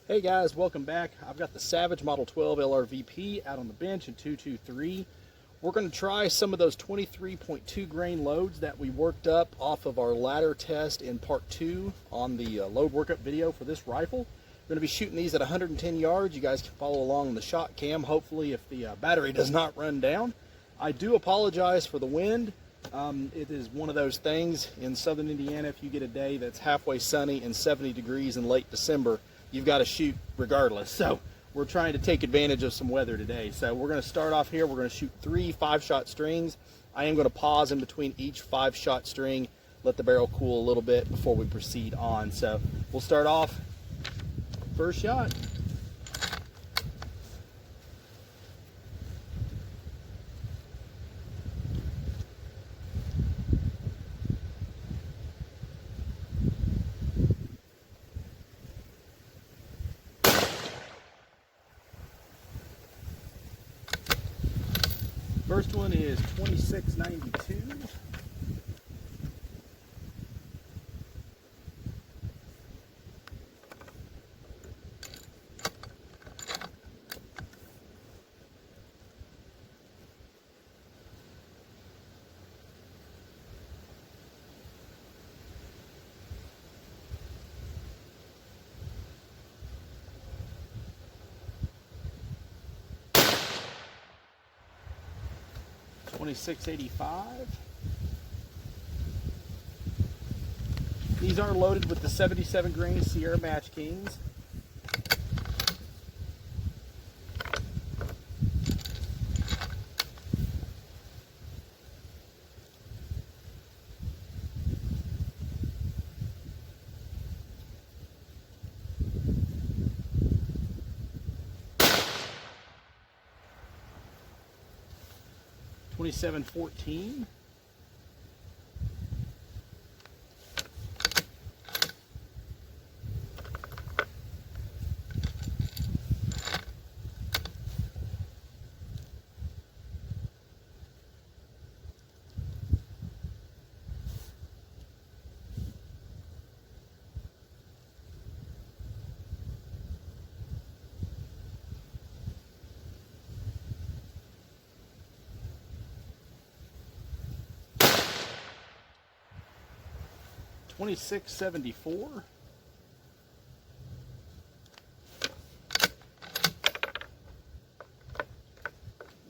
Hey guys, welcome back. I've got the Savage Model 12 LRVP out on the bench in 223. We're going to try some of those 23.2 grain loads that we worked up off of our ladder test in part 2 on the load workup video for this rifle. We're going to be shooting these at 110 yards. You guys can follow along in the shot cam, hopefully if the battery does not run down. I do apologize for the wind. It is one of those things in southern Indiana. If you get a day that's halfway sunny and 70 degrees in late December, you've got to shoot regardless. So we're trying to take advantage of some weather today. So we're going to start off here. We're going to shoot 3 5-shot strings. I am going to pause in between each 5-shot string, let the barrel cool a little bit before we proceed on. So we'll start off, first shot. First one is 2692. $26.85. These are loaded with the 77 grain Sierra Match Kings. $27.14. $26.74.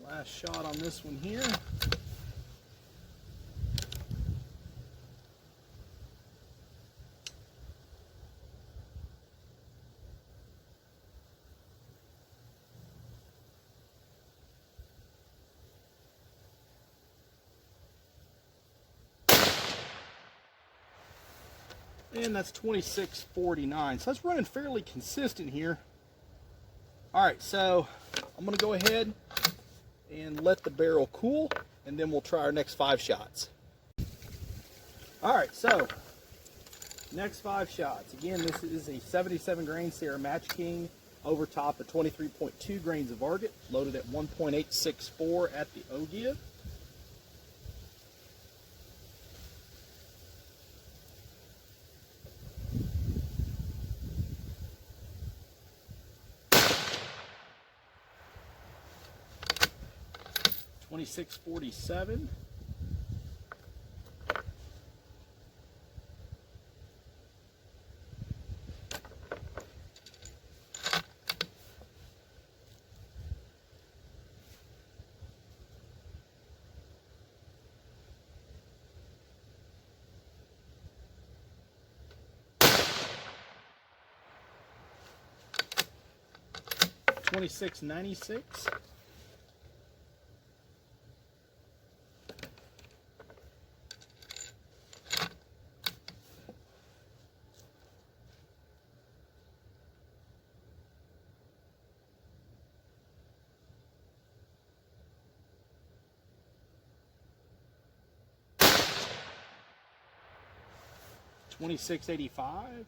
Last shot on this one here. And that's 26.49. So that's running fairly consistent here. All right, so I'm going to go ahead and let the barrel cool, and then we'll try our next 5 shots. All right, so next 5 shots. Again, this is a 77 grain Sierra Match King over top of 23.2 grains of Varget, loaded at 1.864 at the O-give. $26.47. $26.96. $26.85.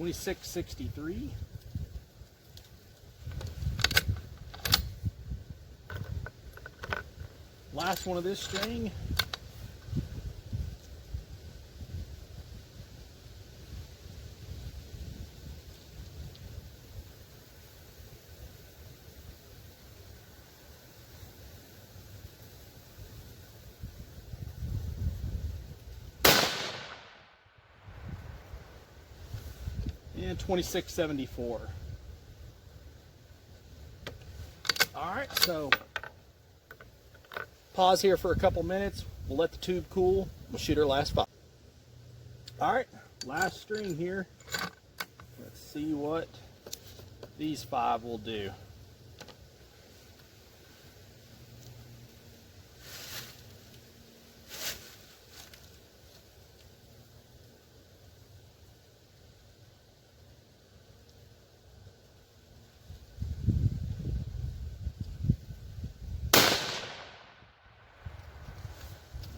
2663. Last one of this string. And 2674. All right, so pause here for a couple minutes. We'll let the tube cool. We'll shoot our last 5. All right, last string here. Let's see what these 5 will do.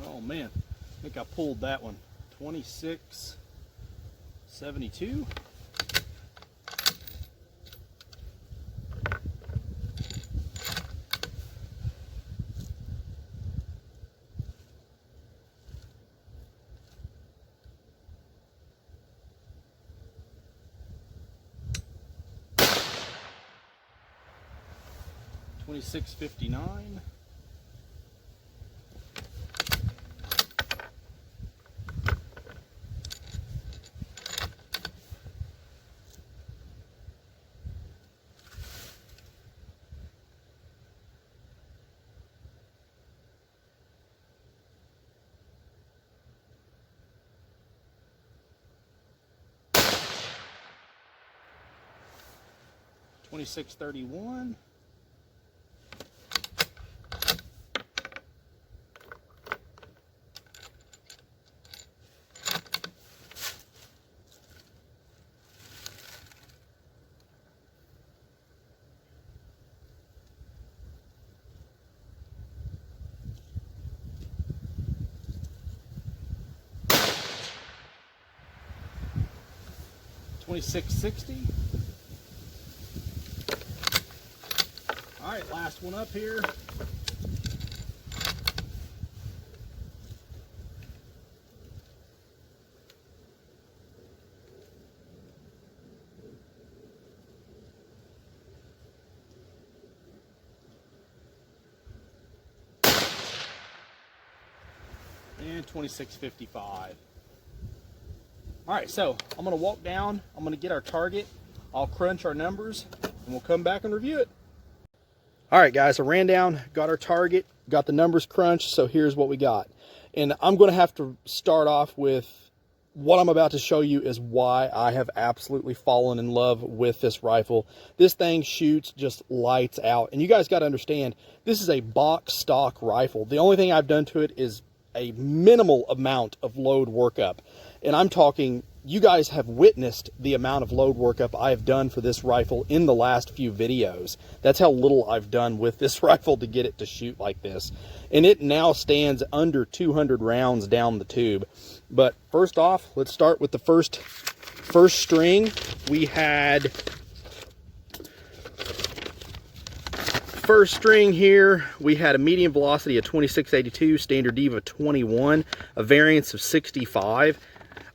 Oh man, I think I pulled that one. 2672. $26.59. $26.31. $26.60. All right, last one up here. And $26.55. All right, so I'm gonna walk down, I'm gonna get our target, I'll crunch our numbers, and we'll come back and review it. All right, guys, I ran down, got our target, got the numbers crunched, so here's what we got. And I'm gonna have to start off with what I'm about to show you is why I have absolutely fallen in love with this rifle. This thing shoots just lights out. And you guys gotta understand, this is a box stock rifle. The only thing I've done to it is a minimal amount of load workup. And I'm talking, you guys have witnessed the amount of load workup I have done for this rifle in the last few videos. That's how little I've done with this rifle to get it to shoot like this. And it now stands under 200 rounds down the tube. But first off, let's start with the first string. We had first string here, we had a medium velocity of 2682, standard DEV of 21, a variance of 65.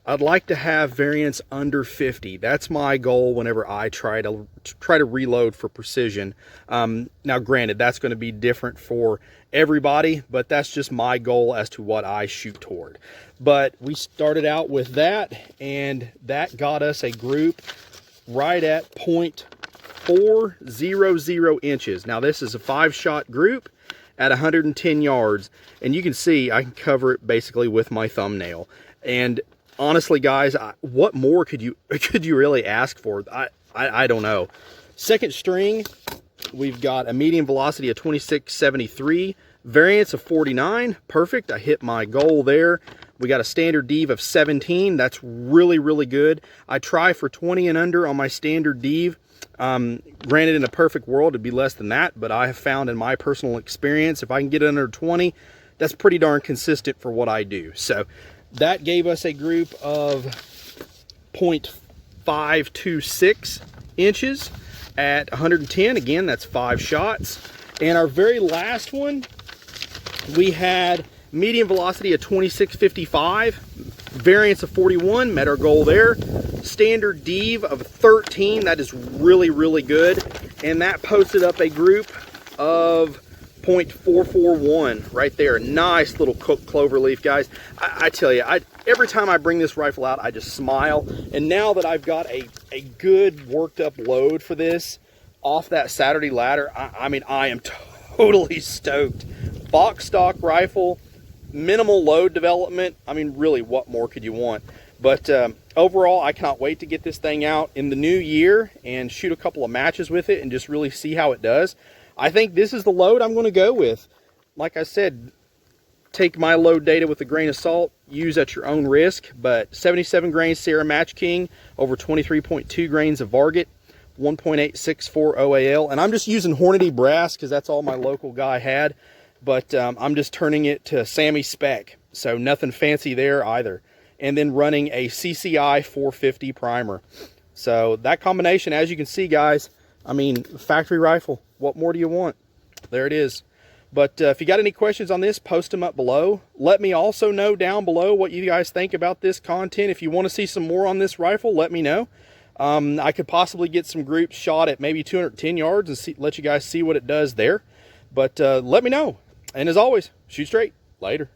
I'd like to have variance under 50. That's my goal whenever I try to reload for precision. Now granted, that's going to be different for everybody, but that's just my goal as to what I shoot toward. But we started out with that, and that got us a group right at 0.400 inches. Now this is a 5-shot group at 110 yards, and you can see I can cover it basically with my thumbnail. And honestly, guys, what more could you really ask for? I don't know. Second string, we've got a medium velocity of 2673, variance of 49. Perfect. I hit my goal there. We got a standard DEV of 17. That's really, really good. I try for 20 and under on my standard DEV. Granted, in a perfect world, it'd be less than that, but I have found in my personal experience, if I can get under 20, that's pretty darn consistent for what I do. So that gave us a group of .526 inches at 110. Again, that's 5 shots. And our very last one, we had medium velocity of 2655, variance of 41, met our goal there. Standard Dev of 13, that is really, really good. And that posted up a group of .441 right there. Nice little clover leaf, guys. I tell you, every time I bring this rifle out, I just smile. And now that I've got a good worked up load for this off that Saturday ladder, I mean, I am totally stoked. Box stock rifle, minimal load development. I mean, really, what more could you want? But overall, I cannot wait to get this thing out in the new year and shoot a couple of matches with it and just really see how it does. I think this is the load I'm going to go with. Like I said, take my load data with a grain of salt, use at your own risk, but 77 grains Sierra Match King over 23.2 grains of Varget, 1.864 OAL, and I'm just using Hornady brass because that's all my local guy had, but I'm just turning it to Sammy spec, so nothing fancy there either, and then running a CCI 450 primer. So that combination, as you can see, guys, I mean, factory rifle, what more do you want? There it is. But if you got any questions on this, post them up below. Let me also know down below what you guys think about this content. If you want to see some more on this rifle, let me know. I could possibly get some groups shot at maybe 210 yards and let you guys see what it does there. But let me know. And as always, shoot straight. Later.